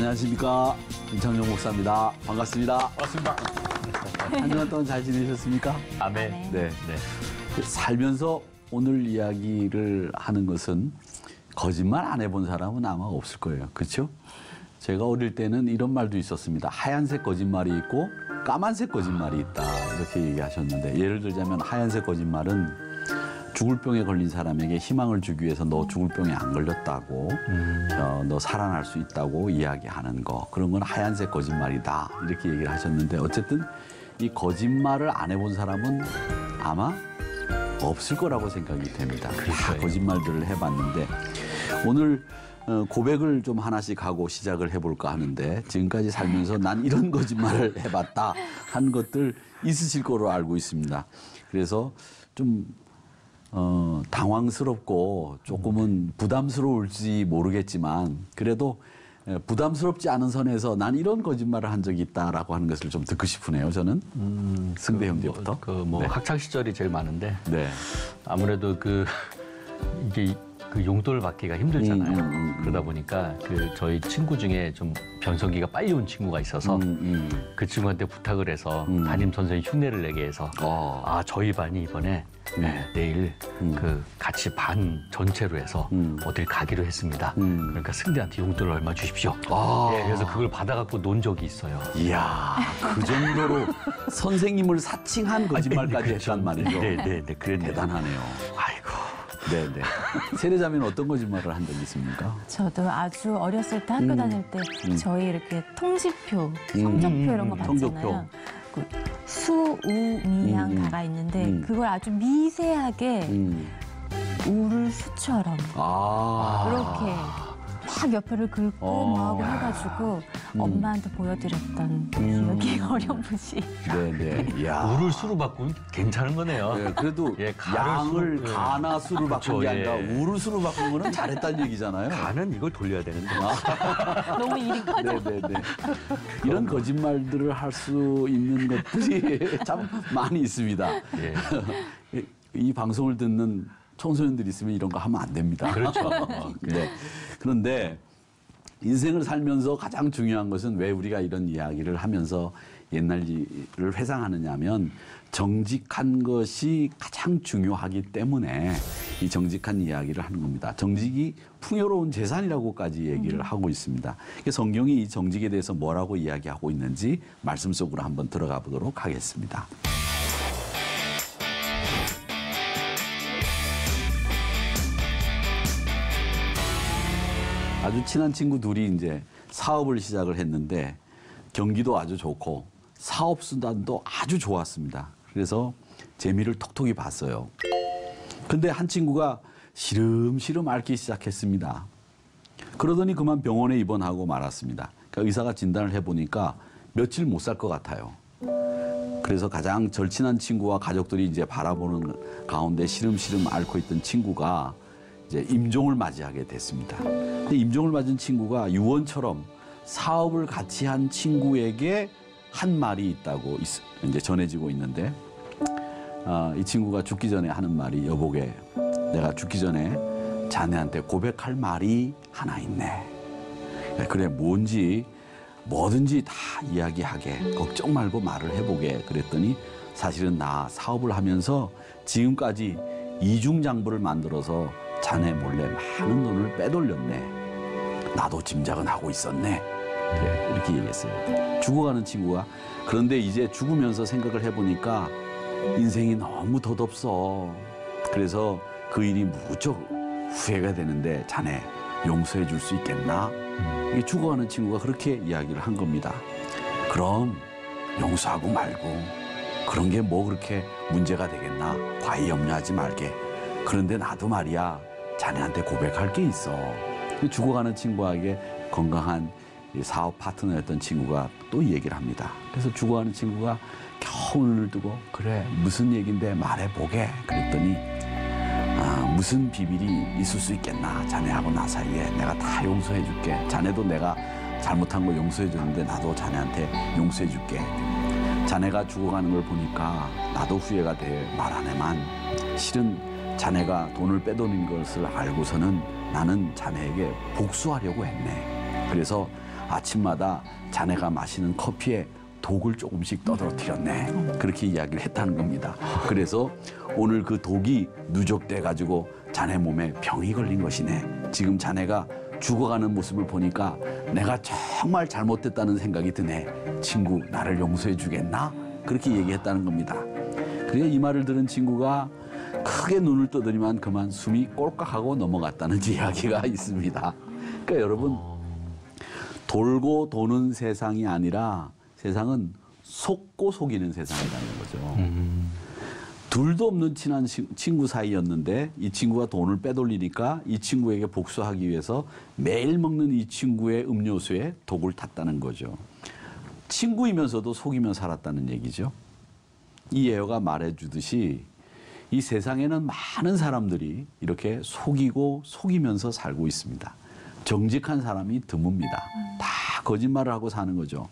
안녕하십니까. 임창용 목사입니다. 반갑습니다. 반갑습니다. 한 주간 동안 잘 지내셨습니까? 아멘. 네. 살면서 오늘 이야기를 하는 것은 거짓말 안 해본 사람은 아마 없을 거예요. 그렇죠? 제가 어릴 때는 이런 말도 있었습니다. 하얀색 거짓말이 있고 까만색 거짓말이 있다. 이렇게 얘기하셨는데 예를 들자면 하얀색 거짓말은 죽을 병에 걸린 사람에게 희망을 주기 위해서 너 죽을 병에 안 걸렸다고 너 살아날 수 있다고 이야기하는 거. 그런 건 하얀색 거짓말이다. 이렇게 얘기를 하셨는데 어쨌든 이 거짓말을 안 해본 사람은 아마 없을 거라고 생각이 됩니다. 다 거짓말들을 해봤는데 오늘 고백을 좀 하나씩 하고 시작을 해볼까 하는데 지금까지 살면서 난 이런 거짓말을 해봤다 한 것들 있으실 거로 알고 있습니다. 그래서 좀 당황스럽고 조금은 부담스러울지 모르겠지만 그래도 부담스럽지 않은 선에서 난 이런 거짓말을 한 적이 있다라고 하는 것을 좀 듣고 싶으네요. 저는 승대 형제부터. 네. 학창 시절이 제일 많은데 네. 아무래도 이게 용돈을 받기가 힘들잖아요. 그러다 보니까 저희 친구 중에 좀 변성기가 빨리 온 친구가 있어서 그 친구한테 부탁을 해서 담임 선생님 흉내를 내게 해서 저희 반이 이번에 내일 같이 반 전체로 해서 어딜 가기로 했습니다. 그러니까 승대한테 용돈을 얼마 주십시오. 그래서 그걸 받아갖고 논 적이 있어요. 이야, 그 정도로 선생님을 사칭한 거짓말까지 했단 말이죠. 네, 그래 대단하네요. 아이고. 네네. 세례자매는 어떤 거짓말을 한 적이 있습니까? 저도 아주 어렸을 때 학교 다닐 때 저희 이렇게 통지표, 성적표 이런 거 받잖아요. 그 수, 우, 미, 양, 가가 있는데 그걸 아주 미세하게 우를 수처럼 이렇게 막 옆에를 긁고 뭐하고 해가지고 엄마한테 보여드렸던 기억이 어렴풋이. 네네. 이야. 우를 수로 바꾸면 괜찮은 거네요. 네, 그래도 양을 가나 수로 바꾼 게 아니라 우를 수로 바꾼 거는 잘했다는 얘기잖아요. 가는 이걸 돌려야 되는데. 너무 일이 커져. 네네네. 이런 거짓말들을 할 수 있는 것들이 참 많이 있습니다. 이 방송을 듣는 청소년들이 있으면 이런 거 하면 안 됩니다. 그렇죠. 네. 그런데 인생을 살면서 가장 중요한 것은 왜 우리가 이런 이야기를 하면서 옛날 일을 회상하느냐 하면 정직한 것이 가장 중요하기 때문에 이 정직한 이야기를 하는 겁니다. 정직이 풍요로운 재산이라고까지 얘기를 하고 있습니다. 성경이 이 정직에 대해서 뭐라고 이야기하고 있는지 말씀 속으로 한번 들어가 보도록 하겠습니다. 아주 친한 친구 둘이 이제 사업을 시작을 했는데 경기도 아주 좋고 사업 수단도 아주 좋았습니다. 그래서 재미를 톡톡히 봤어요. 근데 한 친구가 시름시름 앓기 시작했습니다. 그러더니 그만 병원에 입원하고 말았습니다. 그러니까 의사가 진단을 해보니까 며칠 못 살 것 같아요. 그래서 가장 절친한 친구와 가족들이 이제 바라보는 가운데 시름시름 앓고 있던 친구가 이제 임종을 맞이하게 됐습니다. 근데 임종을 맞은 친구가 유언처럼 사업을 같이 한 친구에게 한 말이 있다고 이제 전해지고 있는데 이 친구가 죽기 전에 하는 말이 여보게 내가 죽기 전에 자네한테 고백할 말이 하나 있네. 그래 뭔지 뭐든지 다 이야기하게 걱정 말고 말을 해보게 그랬더니 사실은 나 사업을 하면서 지금까지 이중장부를 만들어서 자네 몰래 많은 돈을 빼돌렸네. 나도 짐작은 하고 있었네. 이렇게 얘기했어요. 죽어가는 친구가 그런데 이제 죽으면서 생각을 해보니까 인생이 너무 덧없어. 그래서 그 일이 무척 후회가 되는데 자네 용서해 줄 수 있겠나? 죽어가는 친구가 그렇게 이야기를 한 겁니다. 그럼 용서하고 말고 그런 게 뭐 그렇게 문제가 되겠나? 과히 염려하지 말게. 그런데 나도 말이야 자네한테 고백할 게 있어. 죽어가는 친구에게 건강한 사업 파트너였던 친구가 또 얘기를 합니다. 그래서 죽어가는 친구가 겨우 눈을 뜨고 그래 무슨 얘긴데 말해보게 그랬더니 무슨 비밀이 있을 수 있겠나. 자네하고 나 사이에 내가 다 용서해 줄게. 자네도 내가 잘못한 거 용서해 줬는데 나도 자네한테 용서해 줄게. 자네가 죽어가는 걸 보니까 나도 후회가 돼 말 안 해만 실은 자네가 돈을 빼돌린 것을 알고서는 나는 자네에게 복수하려고 했네. 그래서 아침마다 자네가 마시는 커피에 독을 조금씩 떠들어뜨렸네. 그렇게 이야기를 했다는 겁니다. 그래서 오늘 그 독이 누적돼 가지고 자네 몸에 병이 걸린 것이네. 지금 자네가 죽어가는 모습을 보니까 내가 정말 잘못됐다는 생각이 드네. 친구, 나를 용서해 주겠나? 그렇게 얘기했다는 겁니다. 그래 이 말을 들은 친구가 크게 눈을 떠더니만 그만 숨이 꼴깍하고 넘어갔다는 이야기가 있습니다. 그러니까 여러분, 돌고 도는 세상이 아니라 세상은 속고 속이는 세상이라는 거죠. 둘도 없는 친한 친구 사이였는데 이 친구가 돈을 빼돌리니까 이 친구에게 복수하기 위해서 매일 먹는 이 친구의 음료수에 독을 탔다는 거죠. 친구이면서도 속이며 살았다는 얘기죠. 이 예어가 말해주듯이 이 세상에는 많은 사람들이 이렇게 속이고 속이면서 살고 있습니다. 정직한 사람이 드뭅니다. 다 거짓말을 하고 사는 거죠.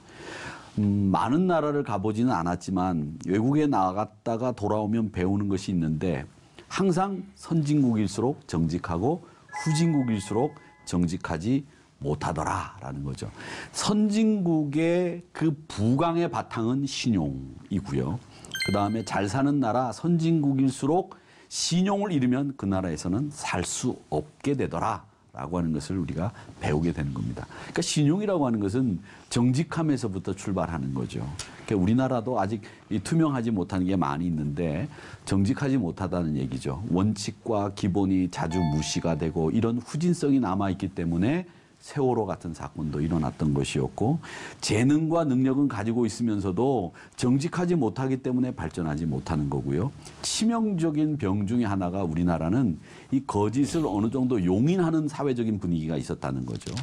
많은 나라를 가보지는 않았지만 외국에 나갔다가 돌아오면 배우는 것이 있는데 항상 선진국일수록 정직하고 후진국일수록 정직하지 못하더라라는 거죠. 선진국의 그 부강의 바탕은 신용이고요. 그다음에 잘 사는 나라 선진국일수록 신용을 잃으면 그 나라에서는 살 수 없게 되더라라고 하는 것을 우리가 배우게 되는 겁니다. 그러니까 신용이라고 하는 것은 정직함에서부터 출발하는 거죠. 그러니까 우리나라도 아직 투명하지 못한 게 많이 있는데 정직하지 못하다는 얘기죠. 원칙과 기본이 자주 무시가 되고 이런 후진성이 남아있기 때문에 세월호 같은 사건도 일어났던 것이었고 재능과 능력은 가지고 있으면서도 정직하지 못하기 때문에 발전하지 못하는 거고요. 치명적인 병 중에 하나가 우리나라는 이 거짓을 어느 정도 용인하는 사회적인 분위기가 있었다는 거죠.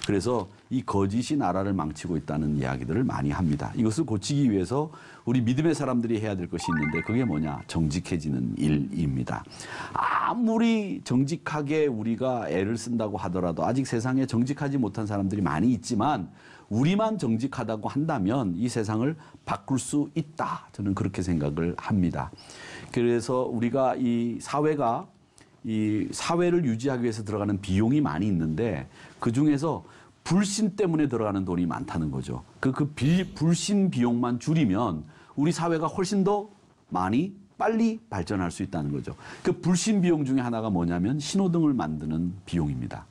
그래서 이 거짓이 나라를 망치고 있다는 이야기들을 많이 합니다. 이것을 고치기 위해서 우리 믿음의 사람들이 해야 될 것이 있는데 그게 뭐냐? 정직해지는 일입니다. 아무리 정직하게 우리가 애를 쓴다고 하더라도 아직 세상에 정직하지 못한 사람들이 많이 있지만 우리만 정직하다고 한다면 이 세상을 바꿀 수 있다. 저는 그렇게 생각을 합니다. 그래서 우리가 이 사회를 유지하기 위해서 들어가는 비용이 많이 있는데 그중에서 불신 때문에 들어가는 돈이 많다는 거죠. 불신 비용만 줄이면 우리 사회가 훨씬 더 많이 빨리 발전할 수 있다는 거죠. 그 불신 비용 중에 하나가 뭐냐면 신호등을 만드는 비용입니다.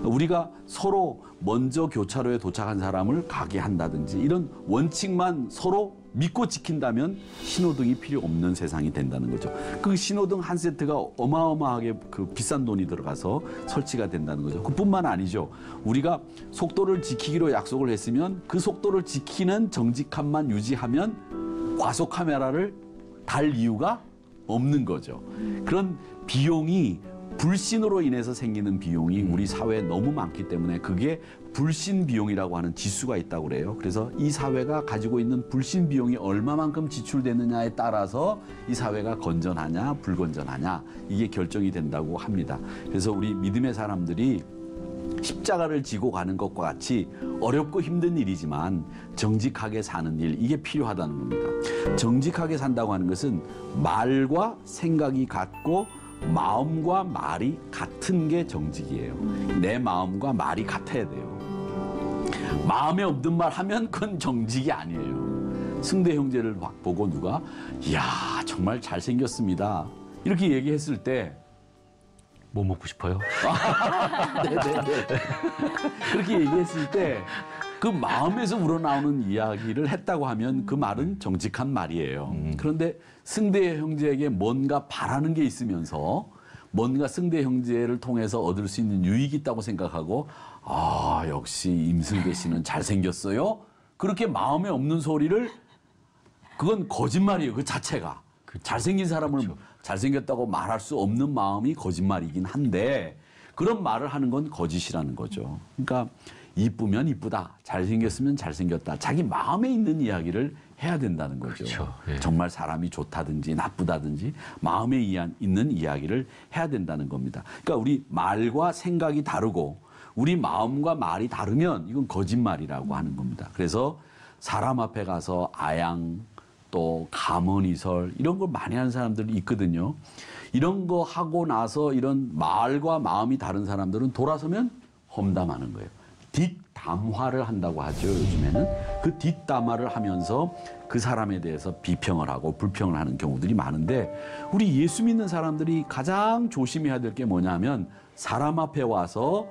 우리가 서로 먼저 교차로에 도착한 사람을 가게 한다든지 이런 원칙만 서로 믿고 지킨다면 신호등이 필요 없는 세상이 된다는 거죠. 그 신호등 한 세트가 어마어마하게 그 비싼 돈이 들어가서 설치가 된다는 거죠. 그뿐만 아니죠. 우리가 속도를 지키기로 약속을 했으면 그 속도를 지키는 정직함만 유지하면 과속 카메라를 달 이유가 없는 거죠. 그런 비용이 불신으로 인해서 생기는 비용이 우리 사회에 너무 많기 때문에 그게 불신 비용이라고 하는 지수가 있다고 그래요. 그래서 이 사회가 가지고 있는 불신 비용이 얼마만큼 지출되느냐에 따라서 이 사회가 건전하냐 불건전하냐 이게 결정이 된다고 합니다. 그래서 우리 믿음의 사람들이 십자가를 지고 가는 것과 같이 어렵고 힘든 일이지만 정직하게 사는 일 이게 필요하다는 겁니다. 정직하게 산다고 하는 것은 말과 생각이 같고 마음과 말이 같은 게 정직이에요. 내 마음과 말이 같아야 돼요. 마음에 없는 말 하면 그건 정직이 아니에요. 승대 형제를 보고 누가 이야 정말 잘생겼습니다 이렇게 얘기했을 때 뭐 먹고 싶어요? 네네네. 그렇게 얘기했을 때 그 마음에서 우러나오는 이야기를 했다고 하면 그 말은 정직한 말이에요. 그런데 승대 형제에게 뭔가 바라는 게 있으면서 뭔가 승대 형제를 통해서 얻을 수 있는 유익이 있다고 생각하고 아 역시 임승대 씨는 잘생겼어요. 그렇게 마음에 없는 소리를 그건 거짓말이에요. 그 자체가. 잘생긴 사람을 잘생겼다고 말할 수 없는 마음이 거짓말이긴 한데 그런 말을 하는 건 거짓이라는 거죠. 그러니까 이쁘면 이쁘다, 잘생겼으면 잘생겼다. 자기 마음에 있는 이야기를 해야 된다는 거죠. 그렇죠. 예. 정말 사람이 좋다든지 나쁘다든지 마음에 있는 이야기를 해야 된다는 겁니다. 그러니까 우리 말과 생각이 다르고 우리 마음과 말이 다르면 이건 거짓말이라고 하는 겁니다. 그래서 사람 앞에 가서 아양 또 가문이설 이런 걸 많이 하는 사람들이 있거든요. 이런 거 하고 나서 이런 말과 마음이 다른 사람들은 돌아서면 험담하는 거예요. 뒷담화를 한다고 하죠. 요즘에는 그 뒷담화를 하면서 그 사람에 대해서 비평을 하고 불평을 하는 경우들이 많은데 우리 예수 믿는 사람들이 가장 조심해야 될 게 뭐냐면 사람 앞에 와서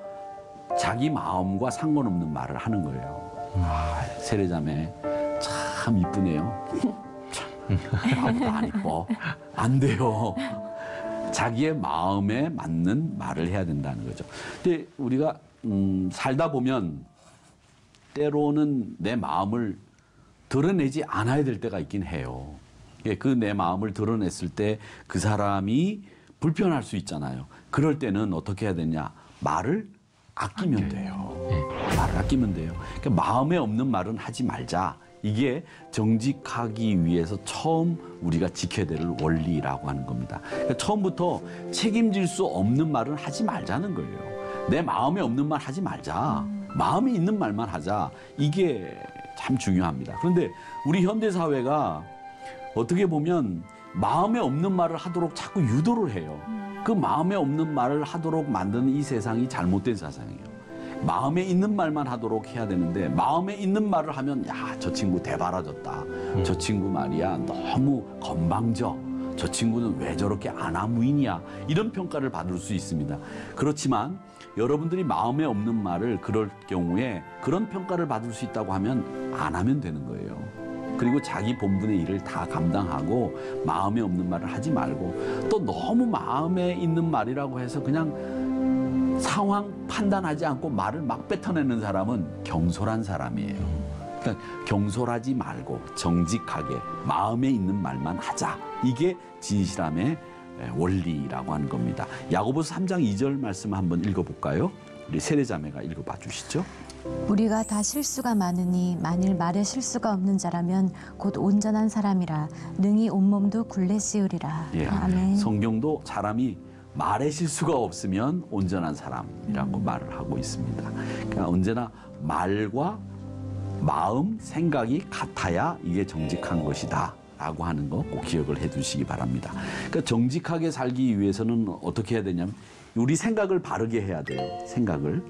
자기 마음과 상관없는 말을 하는 거예요. 세례자매 참 이쁘네요. 아무도 안 이뻐. 안 돼요. 자기의 마음에 맞는 말을 해야 된다는 거죠. 근데 우리가 살다 보면 때로는 내 마음을 드러내지 않아야 될 때가 있긴 해요. 그 내 마음을 드러냈을 때 그 사람이 불편할 수 있잖아요. 그럴 때는 어떻게 해야 되냐? 말을 아끼면 돼요. 말을 아끼면 돼요. 그러니까 마음에 없는 말은 하지 말자. 이게 정직하기 위해서 처음 우리가 지켜야 될 원리라고 하는 겁니다. 그러니까 처음부터 책임질 수 없는 말은 하지 말자는 거예요. 내 마음에 없는 말 하지 말자. 마음에 있는 말만 하자. 이게 참 중요합니다. 그런데 우리 현대 사회가 어떻게 보면 마음에 없는 말을 하도록 자꾸 유도를 해요. 그 마음에 없는 말을 하도록 만드는 이 세상이 잘못된 세상이에요. 마음에 있는 말만 하도록 해야 되는데 마음에 있는 말을 하면 야, 저 친구 대바라졌다. 저 친구 말이야 너무 건방져. 저 친구는 왜 저렇게 아나무인이야. 이런 평가를 받을 수 있습니다. 그렇지만 여러분들이 마음에 없는 말을 그럴 경우에 그런 평가를 받을 수 있다고 하면 안 하면 되는 거예요. 그리고 자기 본분의 일을 다 감당하고 마음에 없는 말을 하지 말고 또 너무 마음에 있는 말이라고 해서 그냥 상황 판단하지 않고 말을 막 뱉어내는 사람은 경솔한 사람이에요. 그러니까 경솔하지 말고 정직하게 마음에 있는 말만 하자. 이게 진실함의 원리라고 하는 겁니다. 야고보서 3장 2절 말씀 한번 읽어볼까요? 우리 세례자매가 읽어봐 주시죠. 우리가 다 실수가 많으니 만일 말에 실수가 없는 자라면 곧 온전한 사람이라 능히 온몸도 굴레 씌우리라. 예, 아멘. 성경도 사람이 말에 실수가 없으면 온전한 사람이라고 말을 하고 있습니다. 그러니까 언제나 말과 마음, 생각이 같아야 이게 정직한 것이다 라고 하는 거 꼭 기억을 해 두시기 바랍니다. 그러니까 정직하게 살기 위해서는 어떻게 해야 되냐면 우리 생각을 바르게 해야 돼요. 생각을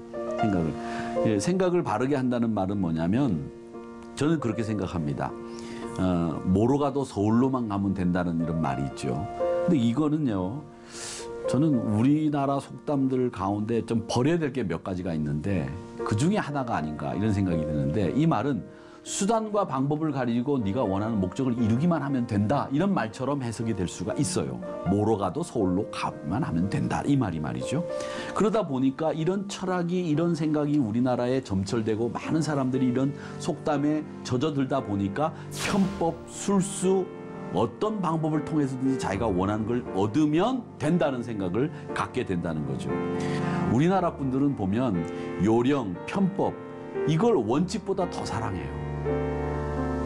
바르게 한다는 말은 뭐냐면 저는 그렇게 생각합니다. 뭐로 가도 서울로만 가면 된다는 이런 말이 있죠. 근데 이거는요. 저는 우리나라 속담들 가운데 좀 버려야 될 게 몇 가지가 있는데 그 중에 하나가 아닌가 이런 생각이 드는데 이 말은 수단과 방법을 가리고 네가 원하는 목적을 이루기만 하면 된다 이런 말처럼 해석이 될 수가 있어요. 뭐로 가도 서울로 가만 하면 된다 이 말이죠. 그러다 보니까 이런 철학이 이런 생각이 우리나라에 점철되고 많은 사람들이 이런 속담에 젖어들다 보니까 편법, 술수 어떤 방법을 통해서든지 자기가 원하는 걸 얻으면 된다는 생각을 갖게 된다는 거죠. 우리나라 분들은 보면 요령, 편법 이걸 원칙보다 더 사랑해요.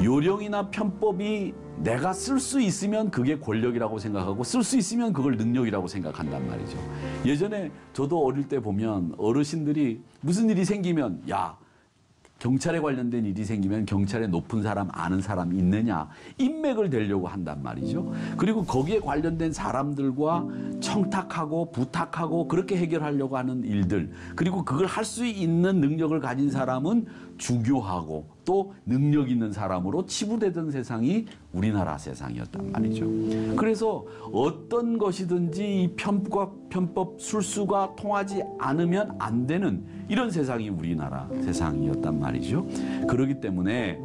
요령이나 편법이 내가 쓸 수 있으면 그게 권력이라고 생각하고 쓸 수 있으면 그걸 능력이라고 생각한단 말이죠. 예전에 저도 어릴 때 보면 어르신들이 무슨 일이 생기면 야 경찰에 관련된 일이 생기면 경찰에 높은 사람 아는 사람 있느냐 인맥을 대려고 한단 말이죠. 그리고 거기에 관련된 사람들과 청탁하고 부탁하고 그렇게 해결하려고 하는 일들 그리고 그걸 할 수 있는 능력을 가진 사람은 주교하고 또 능력 있는 사람으로 치부되던 세상이 우리나라 세상이었단 말이죠. 그래서 어떤 것이든지 이 편법 술수가 통하지 않으면 안 되는 이런 세상이 우리나라 세상이었단 말이죠. 그렇기 때문에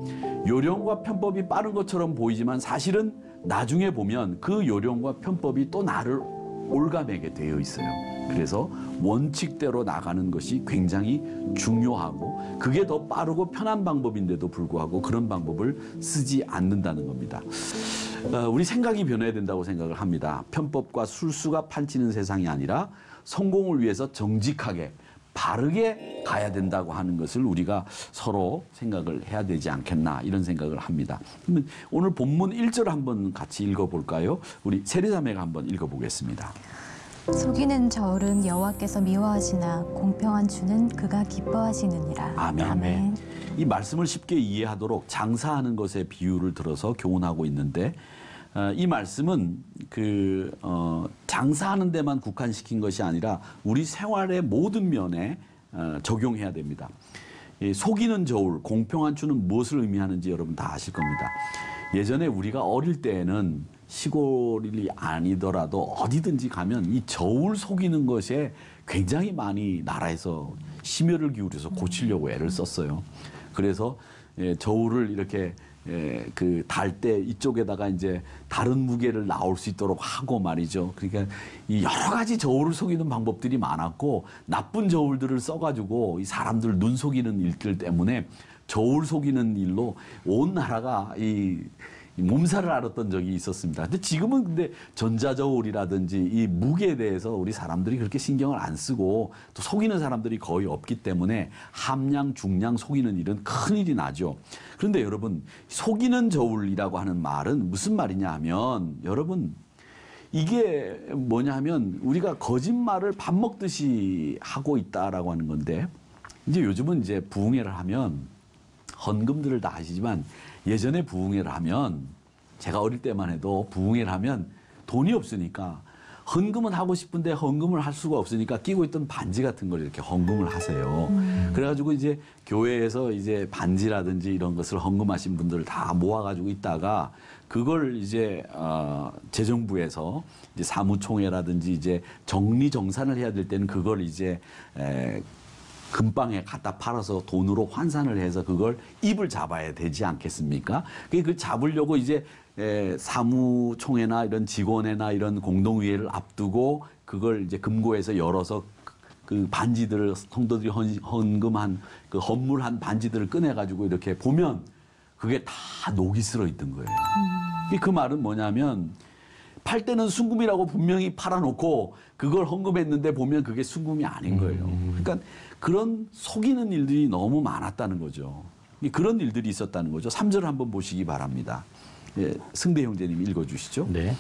요령과 편법이 빠른 것처럼 보이지만 사실은 나중에 보면 그 요령과 편법이 또 나를 올가매게 되어 있어요. 그래서 원칙대로 나가는 것이 굉장히 중요하고 그게 더 빠르고 편한 방법인데도 불구하고 그런 방법을 쓰지 않는다는 겁니다. 우리 생각이 변해야 된다고 생각을 합니다. 편법과 술수가 판치는 세상이 아니라 성공을 위해서 정직하게 바르게 가야 된다고 하는 것을 우리가 서로 생각을 해야 되지 않겠나 이런 생각을 합니다. 그러면 오늘 본문 1절 한번 같이 읽어볼까요? 우리 세례자매가 한번 읽어보겠습니다. 속이는 저울은 여호와께서 미워하시나 공평한 주는 그가 기뻐하시느니라. 아멘. 이 말씀을 쉽게 이해하도록 장사하는 것의 비유를 들어서 교훈하고 있는데 이 말씀은 장사하는 데만 국한시킨 것이 아니라 우리 생활의 모든 면에 적용해야 됩니다. 이 속이는 저울, 공평한 추는 무엇을 의미하는지 여러분 다 아실 겁니다. 예전에 우리가 어릴 때에는 시골이 아니더라도 어디든지 가면 이 저울 속이는 것에 굉장히 많이 나라에서 심혈을 기울여서 고치려고 애를 썼어요. 그래서 저울을 이렇게 그 달 때 이쪽에다가 이제 다른 무게를 나올 수 있도록 하고 말이죠. 그러니까 이 여러 가지 저울을 속이는 방법들이 많았고 나쁜 저울들을 써가지고 이 사람들 눈 속이는 일들 때문에 저울 속이는 일로 온 나라가 이 몸살을 앓았던 적이 있었습니다. 근데 지금은 근데 전자저울이라든지 이 무게에 대해서 우리 사람들이 그렇게 신경을 안 쓰고 또 속이는 사람들이 거의 없기 때문에 함량, 중량 속이는 일은 큰일이 나죠. 그런데 여러분, 속이는 저울이라고 하는 말은 무슨 말이냐 하면 여러분, 이게 뭐냐 하면 우리가 거짓말을 밥 먹듯이 하고 있다라고 하는 건데 이제 요즘은 이제 부흥회를 하면 헌금들을 다 하시지만 예전에 부흥회를 하면 제가 어릴 때만 해도 부흥회를 하면 돈이 없으니까 헌금은 하고 싶은데 헌금을 할 수가 없으니까 끼고 있던 반지 같은 걸 이렇게 헌금을 하세요. 그래가지고 이제 교회에서 이제 반지라든지 이런 것을 헌금하신 분들을 다 모아가지고 있다가 그걸 이제 재정부에서 이제 사무총회라든지 이제 정리정산을 해야 될 때는 그걸 이제 금방에 갖다 팔아서 돈으로 환산을 해서 그걸 입을 잡아야 되지 않겠습니까? 그걸 잡으려고 이제 사무총회나 이런 직원회나 이런 공동위회를 앞두고 그걸 이제 금고에서 열어서 그 반지들을 성도들이 헌금한 그 헌물한 반지들을 꺼내가지고 이렇게 보면 그게 다 녹이 슬어 있던 거예요. 그 말은 뭐냐면 팔 때는 순금이라고 분명히 팔아놓고 그걸 헌금했는데 보면 그게 순금이 아닌 거예요. 그러니까 그런 속이는 일들이 너무 많았다는 거죠. 그런 일들이 있었다는 거죠. 3절을 한번 보시기 바랍니다. 예, 승대 형제님 읽어주시죠. 네.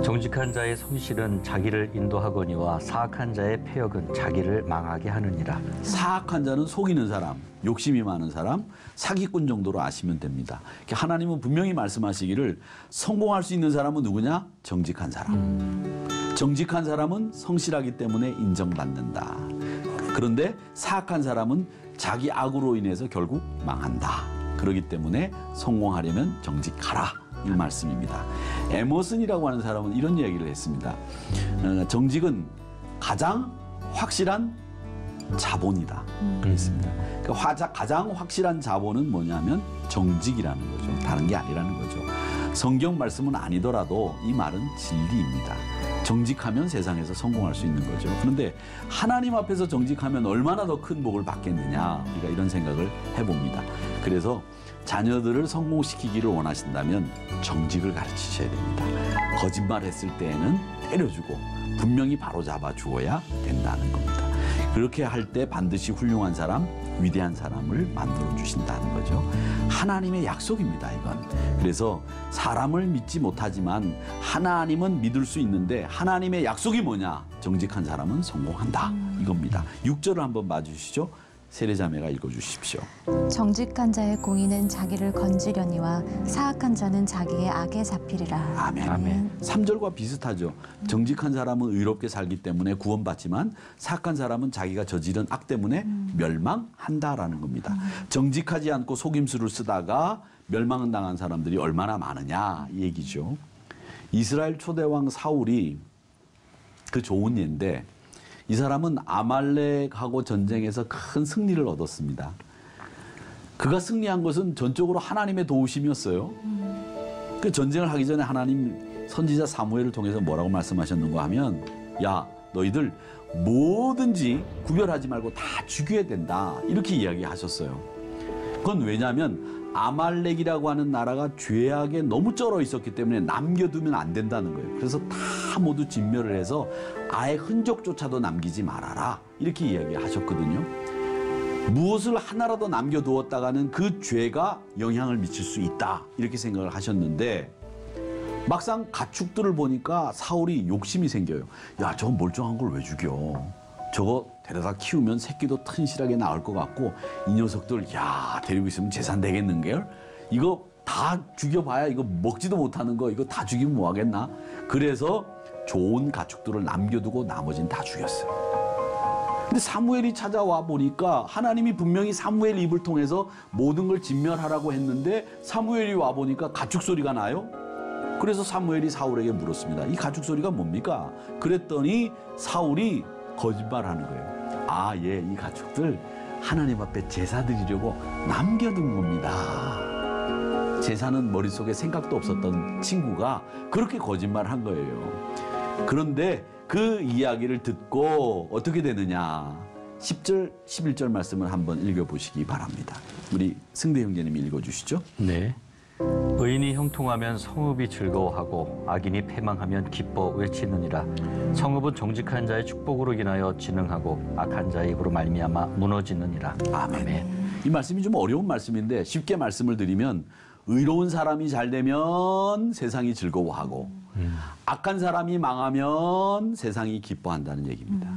정직한 자의 성실은 자기를 인도하거니와 사악한 자의 패역은 자기를 망하게 하느니라. 사악한 자는 속이는 사람, 욕심이 많은 사람, 사기꾼 정도로 아시면 됩니다. 하나님은 분명히 말씀하시기를 성공할 수 있는 사람은 누구냐? 정직한 사람. 정직한 사람은 성실하기 때문에 인정받는다. 그런데 사악한 사람은 자기 악으로 인해서 결국 망한다. 그렇기 때문에 성공하려면 정직하라. 이 말씀입니다. 에머슨이라고 하는 사람은 이런 이야기를 했습니다. 정직은 가장 확실한 자본이다. 그랬습니다. 그러니까 가장 확실한 자본은 뭐냐면 정직이라는 거죠. 다른 게 아니라는 거죠. 성경 말씀은 아니더라도 이 말은 진리입니다. 정직하면 세상에서 성공할 수 있는 거죠. 그런데 하나님 앞에서 정직하면 얼마나 더 큰 복을 받겠느냐, 우리가 이런 생각을 해봅니다. 그래서 자녀들을 성공시키기를 원하신다면 정직을 가르치셔야 됩니다. 거짓말했을 때에는 때려주고 분명히 바로잡아 주어야 된다는 겁니다. 그렇게 할 때 반드시 훌륭한 사람, 위대한 사람을 만들어 주신다는 거죠. 하나님의 약속입니다, 이건. 그래서 사람을 믿지 못하지만 하나님은 믿을 수 있는데 하나님의 약속이 뭐냐? 정직한 사람은 성공한다. 이겁니다. 6절을 한번 봐주시죠. 세례자매가 읽어주십시오. 정직한 자의 공의는 자기를 건지려니와 사악한 자는 자기의 악에 잡히리라. 아멘. 아멘. 3절과 비슷하죠. 정직한 사람은 의롭게 살기 때문에 구원받지만 사악한 사람은 자기가 저지른 악 때문에 멸망한다라는 겁니다. 정직하지 않고 속임수를 쓰다가 멸망당한 사람들이 얼마나 많으냐 이 얘기죠. 이스라엘 초대왕 사울이 그 좋은 예인데 이 사람은 아말렉하고 전쟁에서 큰 승리를 얻었습니다. 그가 승리한 것은 전적으로 하나님의 도우심이었어요. 그 전쟁을 하기 전에 하나님 선지자 사무엘을 통해서 뭐라고 말씀하셨는가 하면 야 너희들 뭐든지 구별하지 말고 다 죽여야 된다 이렇게 이야기하셨어요. 그건 왜냐하면 아말렉이라고 하는 나라가 죄악에 너무 쩔어 있었기 때문에 남겨두면 안 된다는 거예요. 그래서 다 모두 진멸을 해서 아예 흔적조차도 남기지 말아라 이렇게 이야기하셨거든요. 무엇을 하나라도 남겨두었다가는 그 죄가 영향을 미칠 수 있다 이렇게 생각을 하셨는데 막상 가축들을 보니까 사울이 욕심이 생겨요. 야, 저거 멀쩡한 걸 왜 죽여? 저거 데려다 키우면 새끼도 튼실하게 나올 것 같고 이 녀석들 야 데리고 있으면 재산 되겠는걸? 이거 다 죽여봐야 이거 먹지도 못하는 거 이거 다 죽이면 뭐 하겠나? 그래서 좋은 가축들을 남겨두고 나머지는 다 죽였어요. 근데 사무엘이 찾아와 보니까 하나님이 분명히 사무엘 입을 통해서 모든 걸 진멸하라고 했는데 사무엘이 와 보니까 가축 소리가 나요. 그래서 사무엘이 사울에게 물었습니다. 이 가축 소리가 뭡니까? 그랬더니 사울이 거짓말하는 거예요. 아, 예, 이 가축들 하나님 앞에 제사 드리려고 남겨둔 겁니다. 제사는 머릿속에 생각도 없었던 친구가 그렇게 거짓말한 거예요. 그런데 그 이야기를 듣고 어떻게 되느냐. 10절, 11절 말씀을 한번 읽어보시기 바랍니다. 우리 승대 형제님이 읽어주시죠. 네. 의인이 형통하면 성읍이 즐거워하고 악인이 패망하면 기뻐 외치느니라. 성읍은 정직한 자의 축복으로 인하여 진흥하고 악한 자의 입으로 말미암아 무너지느니라. 아멘. 이 말씀이 좀 어려운 말씀인데 쉽게 말씀을 드리면 의로운 사람이 잘 되면 세상이 즐거워하고 악한 사람이 망하면 세상이 기뻐한다는 얘기입니다.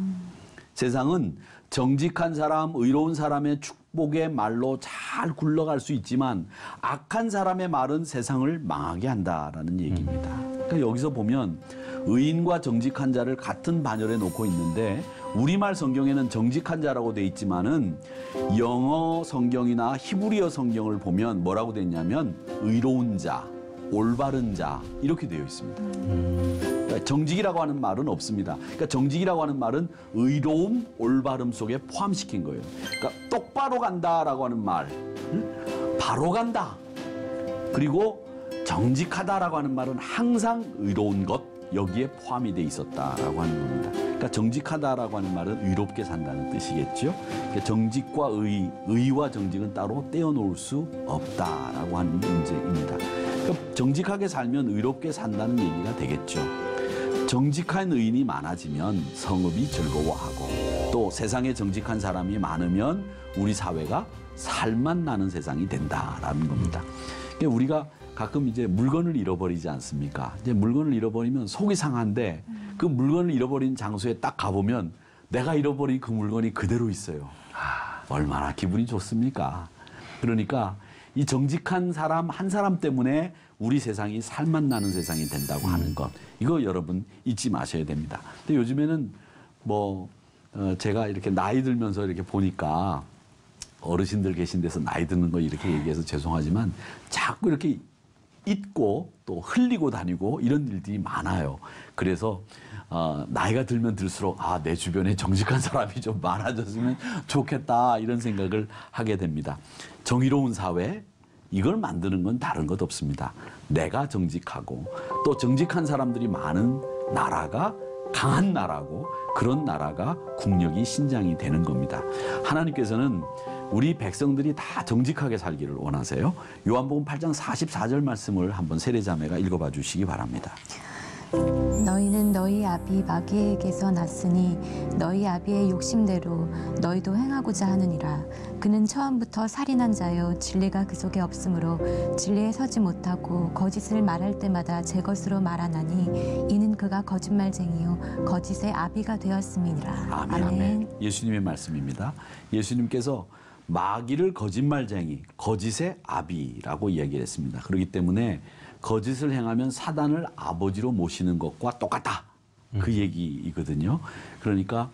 세상은 정직한 사람, 의로운 사람의 축복의 말로 잘 굴러갈 수 있지만 악한 사람의 말은 세상을 망하게 한다라는 얘기입니다. 그러니까 여기서 보면 의인과 정직한 자를 같은 반열에 놓고 있는데 우리말 성경에는 정직한 자라고 돼 있지만은 영어 성경이나 히브리어 성경을 보면 뭐라고 돼 있냐면 의로운 자, 올바른 자 이렇게 되어 있습니다. 그러니까 정직이라고 하는 말은 없습니다. 그러니까 정직이라고 하는 말은 의로움, 올바름 속에 포함시킨 거예요. 그러니까 똑바로 간다라고 하는 말, 바로 간다. 그리고 정직하다라고 하는 말은 항상 의로운 것 여기에 포함이 돼 있었다라고 하는 겁니다. 그러니까 정직하다라고 하는 말은 의롭게 산다는 뜻이겠죠. 그러니까 정직과 의와 정직은 따로 떼어놓을 수 없다라고 하는 문제입니다. 그러니까 정직하게 살면 의롭게 산다는 얘기가 되겠죠. 정직한 의인이 많아지면 성읍이 즐거워하고 또 세상에 정직한 사람이 많으면 우리 사회가 살맛 나는 세상이 된다라는 겁니다. 그러니까 우리가 가끔 이제 물건을 잃어버리지 않습니까? 이제 물건을 잃어버리면 속이 상한데 그 물건을 잃어버린 장소에 딱 가보면 내가 잃어버린 그 물건이 그대로 있어요. 얼마나 기분이 좋습니까? 그러니까 이 정직한 사람 한 사람 때문에 우리 세상이 살맛 나는 세상이 된다고 하는 것. 이거 여러분 잊지 마셔야 됩니다. 근데 요즘에는 제가 이렇게 나이 들면서 이렇게 보니까 어르신들 계신 데서 나이 드는 거 이렇게 얘기해서 죄송하지만 자꾸 이렇게 잊고 또 흘리고 다니고 이런 일들이 많아요. 그래서 나이가 들면 들수록 내 주변에 정직한 사람이 좀 많아졌으면 좋겠다 이런 생각을 하게 됩니다. 정의로운 사회 이걸 만드는 건 다른 것 없습니다. 내가 정직하고 또 정직한 사람들이 많은 나라가 강한 나라고 그런 나라가 국력이 신장이 되는 겁니다. 하나님께서는 우리 백성들이 다 정직하게 살기를 원하세요. 요한복음 8장 44절 말씀을 한번 세례자매가 읽어봐 주시기 바랍니다. 너희는 너희 아비 마귀에게서 났으니 너희 아비의 욕심대로 너희도 행하고자 하느니라. 그는 처음부터 살인한 자요 진리가 그 속에 없으므로 진리에 서지 못하고 거짓을 말할 때마다 제 것으로 말하나니 이는 그가 거짓말쟁이요 거짓의 아비가 되었음이니라. 아멘. 아멘. 예수님의 말씀입니다. 예수님께서 마귀를 거짓말쟁이, 거짓의 아비라고 이야기를 했습니다. 그렇기 때문에 거짓을 행하면 사단을 아버지로 모시는 것과 똑같다. 그 얘기이거든요. 그러니까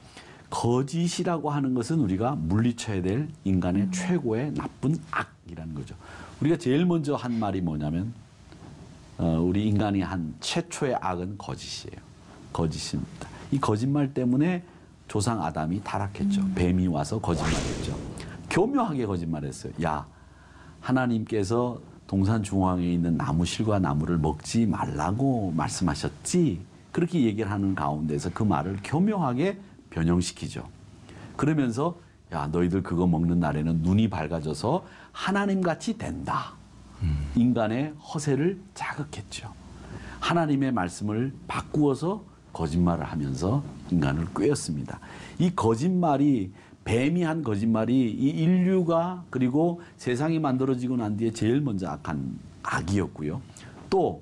거짓이라고 하는 것은 우리가 물리쳐야 될 인간의 최고의 나쁜 악이라는 거죠. 우리가 제일 먼저 한 말이 뭐냐면 우리 인간이 한 최초의 악은 거짓이에요. 거짓입니다. 이 거짓말 때문에 조상 아담이 타락했죠. 뱀이 와서 거짓말했죠. 교묘하게 거짓말했어요. 야, 하나님께서 동산 중앙에 있는 나무 실과 나무를 먹지 말라고 말씀하셨지. 그렇게 얘기를 하는 가운데서 그 말을 교묘하게 변형시키죠. 그러면서 야, 너희들 그거 먹는 날에는 눈이 밝아져서 하나님같이 된다. 인간의 허세를 자극했죠. 하나님의 말씀을 바꾸어서 거짓말을 하면서 인간을 꾀었습니다. 이 거짓말이 뱀이 한 거짓말이 이 인류가 그리고 세상이 만들어지고 난 뒤에 제일 먼저 악한 악이었고요. 또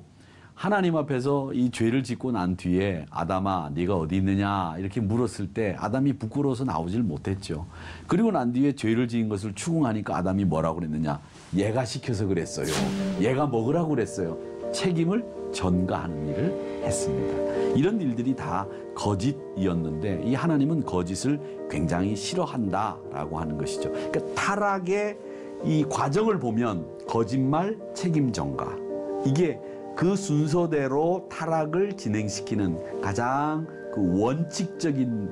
하나님 앞에서 이 죄를 짓고 난 뒤에 아담아 네가 어디 있느냐 이렇게 물었을 때 아담이 부끄러워서 나오질 못했죠. 그리고 난 뒤에 죄를 지은 것을 추궁하니까 아담이 뭐라고 그랬느냐. 얘가 시켜서 그랬어요. 얘가 먹으라고 그랬어요. 책임을 전가하는 일을 했습니다. 이런 일들이 다 거짓이었는데 이 하나님은 거짓을 굉장히 싫어한다라고 하는 것이죠. 그러니까 타락의 이 과정을 보면 거짓말, 책임 전가, 이게 그 순서대로 타락을 진행시키는 가장 그 원칙적인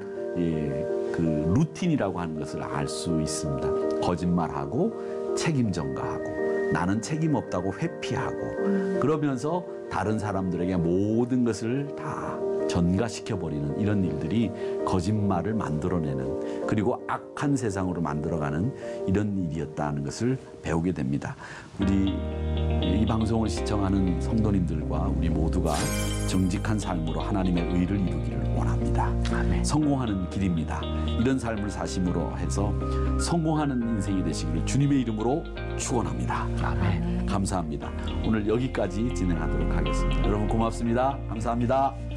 그 루틴이라고 하는 것을 알 수 있습니다. 거짓말하고 책임 전가하고 나는 책임 없다고 회피하고 그러면서 다른 사람들에게 모든 것을 다 전가시켜버리는 이런 일들이 거짓말을 만들어내는, 그리고 악한 세상으로 만들어가는 이런 일이었다는 것을 배우게 됩니다. 우리 이 방송을 시청하는 성도님들과 우리 모두가 정직한 삶으로 하나님의 의를 이루기를 원합니다. 아멘. 성공하는 길입니다. 이런 삶을 사심으로 해서 성공하는 인생이 되시기를 주님의 이름으로 축원합니다. 아멘. 감사합니다. 오늘 여기까지 진행하도록 하겠습니다. 여러분 고맙습니다. 감사합니다.